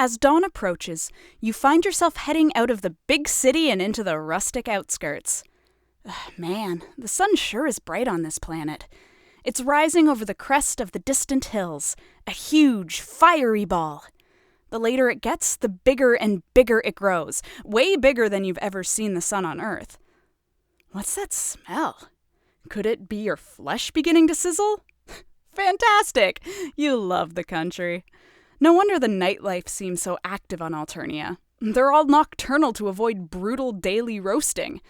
As dawn approaches, you find yourself heading out of the big city and into the rustic outskirts. Man, the sun sure is bright on this planet. It's rising over the crest of the distant hills, a huge, fiery ball. The later it gets, the bigger and bigger it grows, way bigger than you've ever seen the sun on Earth. What's that smell? Could it be your flesh beginning to sizzle? Fantastic! You love the country. No wonder the nightlife seems so active on Alternia. They're all nocturnal to avoid brutal daily roasting.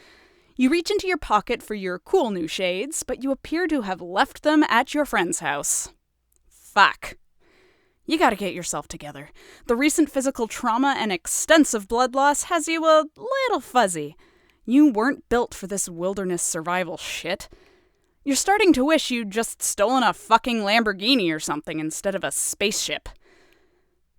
You reach into your pocket for your cool new shades, but you appear to have left them at your friend's house. Fuck. You gotta get yourself together. The recent physical trauma and extensive blood loss has you a little fuzzy. You weren't built for this wilderness survival shit. You're starting to wish you'd just stolen a fucking Lamborghini or something instead of a spaceship.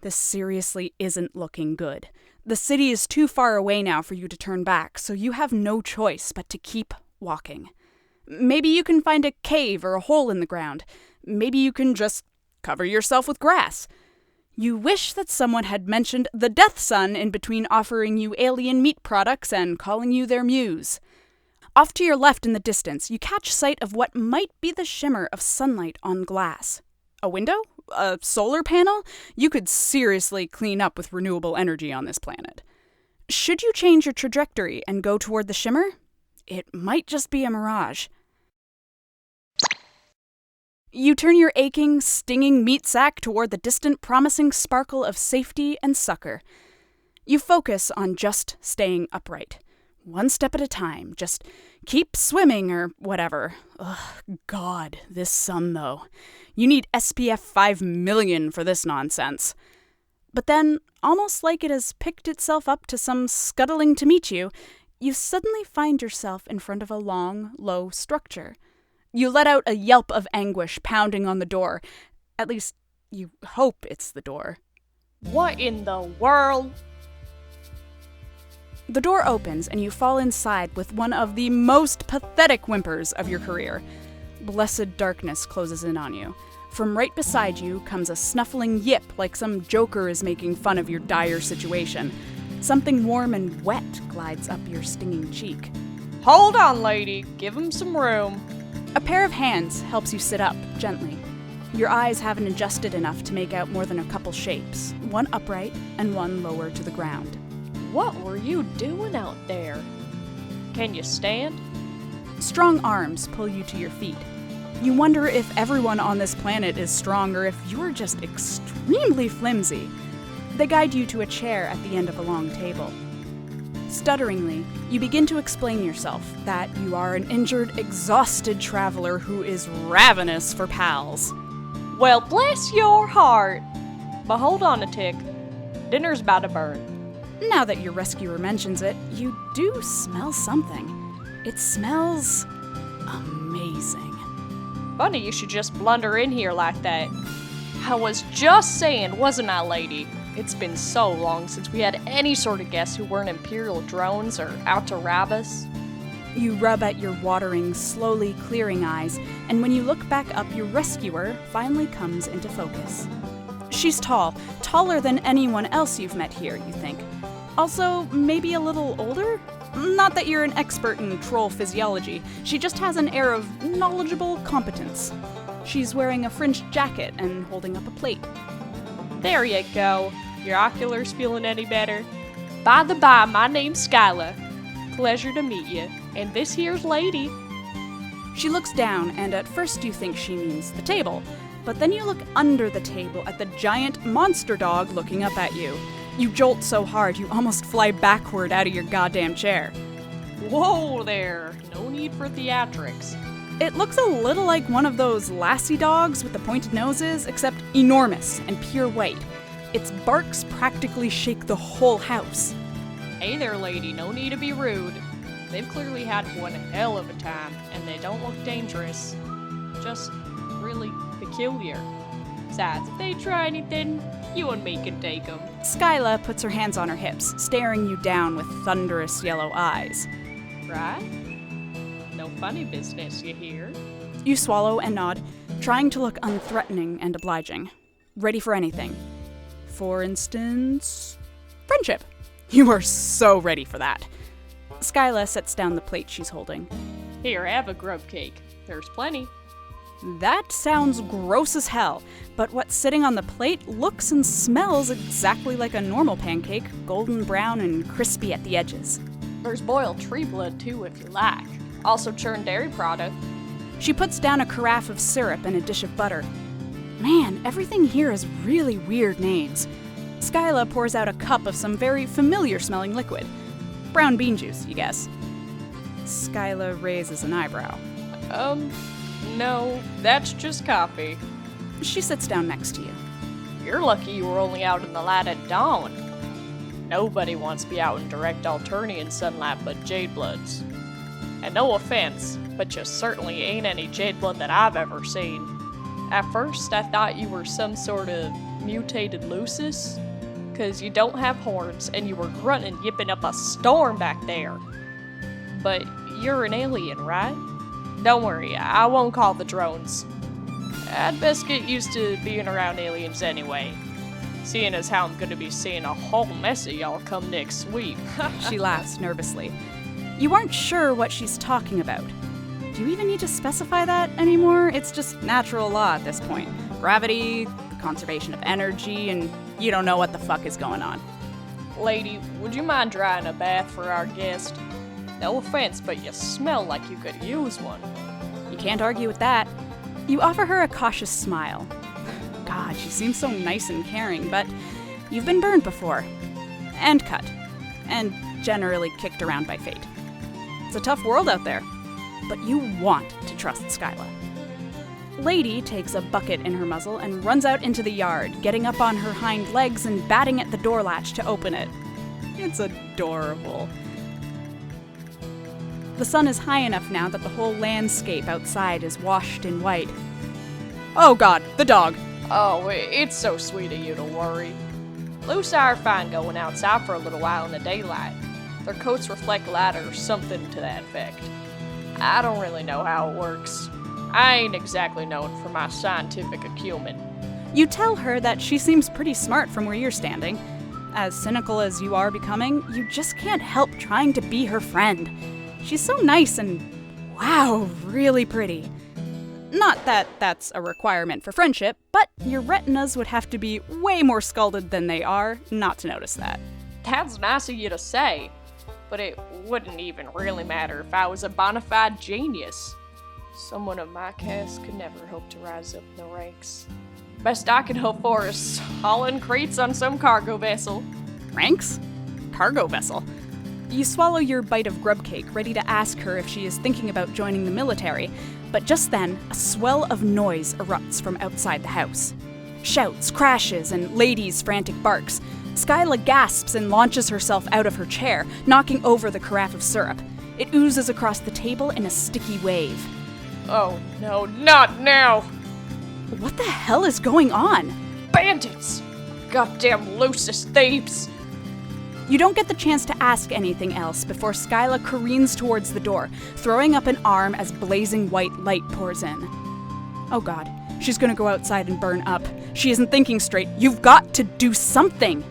This seriously isn't looking good. The city is too far away now for you to turn back, so you have no choice but to keep walking. Maybe you can find a cave or a hole in the ground. Maybe you can just cover yourself with grass. You wish that someone had mentioned the Death Sun in between offering you alien meat products and calling you their muse. Off to your left in the distance, you catch sight of what might be the shimmer of sunlight on glass. A window? A solar panel? You could seriously clean up with renewable energy on this planet. Should you change your trajectory and go toward the shimmer? It might just be a mirage. You turn your aching, stinging meat sack toward the distant, promising sparkle of safety and succor. You focus on just staying upright. One step at a time. Just keep swimming or whatever. Ugh, God, this sun though. You need SPF 5 million for this nonsense. But then, almost like it has picked itself up to some scuttling to meet you, you suddenly find yourself in front of a long, low structure. You let out a yelp of anguish pounding on the door. At least, you hope it's the door. What in the world? The door opens and you fall inside with one of the most pathetic whimpers of your career. Blessed darkness closes in on you. From right beside you comes a snuffling yip like some joker is making fun of your dire situation. Something warm and wet glides up your stinging cheek. Hold on, lady. Give him some room. A pair of hands helps you sit up, gently. Your eyes haven't adjusted enough to make out more than a couple shapes, one upright and one lower to the ground. What were you doing out there? Can you stand? Strong arms pull you to your feet. You wonder if everyone on this planet is strong or if you're just extremely flimsy. They guide you to a chair at the end of a long table. Stutteringly, you begin to explain yourself that you are an injured, exhausted traveler who is ravenous for pals. Well, bless your heart. But hold on a tick. Dinner's about to burn. Now that your rescuer mentions it, you do smell something. It smells amazing. Funny you should just blunder in here like that. I was just saying, wasn't I, lady? It's been so long since we had any sort of guests who weren't Imperial drones or out to rob us. You rub at your watering, slowly clearing eyes, and when you look back up, your rescuer finally comes into focus. She's tall, taller than anyone else you've met here, you think. Also, maybe a little older? Not that you're an expert in troll physiology, she just has an air of knowledgeable competence. She's wearing a fringed jacket and holding up a plate. There you go. Your oculars feeling any better? By the by, my name's Skylla. Pleasure to meet you. And this here's lady. She looks down, and at first you think she means the table, but then you look under the table at the giant monster dog looking up at you. You jolt so hard you almost fly backward out of your goddamn chair. Whoa there. No need for theatrics. It looks a little like one of those lassie dogs with the pointed noses, except enormous and pure white. Its barks practically shake the whole house. Hey there, lady. No need to be rude. They've clearly had one hell of a time, and they don't look dangerous. Just really peculiar. Besides, if they try anything, you and me can take them. Skylla puts her hands on her hips, staring you down with thunderous yellow eyes. Right? No funny business, you hear? You swallow and nod, trying to look unthreatening and obliging. Ready for anything. For instance, friendship. You are so ready for that. Skylla sets down the plate she's holding. Here, have a grub cake. There's plenty. That sounds gross as hell, but what's sitting on the plate looks and smells exactly like a normal pancake, golden brown and crispy at the edges. There's boiled tree blood too if you like. Also churned dairy product. She puts down a carafe of syrup and a dish of butter. Man, everything here has really weird names. Skylla pours out a cup of some very familiar-smelling liquid. Brown bean juice, you guess. Skylla raises an eyebrow. No, that's just coffee. She sits down next to you. You're lucky you were only out in the light at dawn. Nobody wants to be out in direct Alternian sunlight but Jadebloods. And no offense, but you certainly ain't any Jadeblood that I've ever seen. At first, I thought you were some sort of mutated Lucis, 'cause you don't have horns and you were grunting yipping up a storm back there. But you're an alien, right? Don't worry, I won't call the drones. I'd best get used to being around aliens anyway, seeing as how I'm gonna be seeing a whole mess of y'all come next week. She laughs nervously. You aren't sure what she's talking about. Do you even need to specify that anymore? It's just natural law at this point. Gravity, conservation of energy, and you don't know what the fuck is going on. Lady, would you mind drying a bath for our guest? No offense, but you smell like you could use one. You can't argue with that. You offer her a cautious smile. God, she seems so nice and caring, but you've been burned before. And cut. And generally kicked around by fate. It's a tough world out there. But you want to trust Skylla. Lady takes a bucket in her muzzle and runs out into the yard, getting up on her hind legs and batting at the door latch to open it. It's adorable. The sun is high enough now that the whole landscape outside is washed in white. Oh God, the dog! Oh, it's so sweet of you to worry. Lucy are fine going outside for a little while in the daylight. Their coats reflect light or something to that effect. I don't really know how it works. I ain't exactly known for my scientific acumen. You tell her that she seems pretty smart from where you're standing. As cynical as you are becoming, you just can't help trying to be her friend. She's so nice and, wow, really pretty. Not that that's a requirement for friendship, but your retinas would have to be way more scalded than they are not to notice that. That's nice of you to say, but it wouldn't even really matter if I was a bona fide genius. Someone of my caste could never hope to rise up in the ranks. Best I could hope for is hauling crates on some cargo vessel. Ranks? Cargo vessel? You swallow your bite of grub cake, ready to ask her if she is thinking about joining the military, but just then, a swell of noise erupts from outside the house. Shouts, crashes, and ladies' frantic barks. Skylla gasps and launches herself out of her chair, knocking over the carafe of syrup. It oozes across the table in a sticky wave. Oh no, not now! What the hell is going on? Bandits! Goddamn Lucis thieves! You don't get the chance to ask anything else before Skylla careens towards the door, throwing up an arm as blazing white light pours in. Oh God, she's gonna go outside and burn up. She isn't thinking straight. You've got to do something!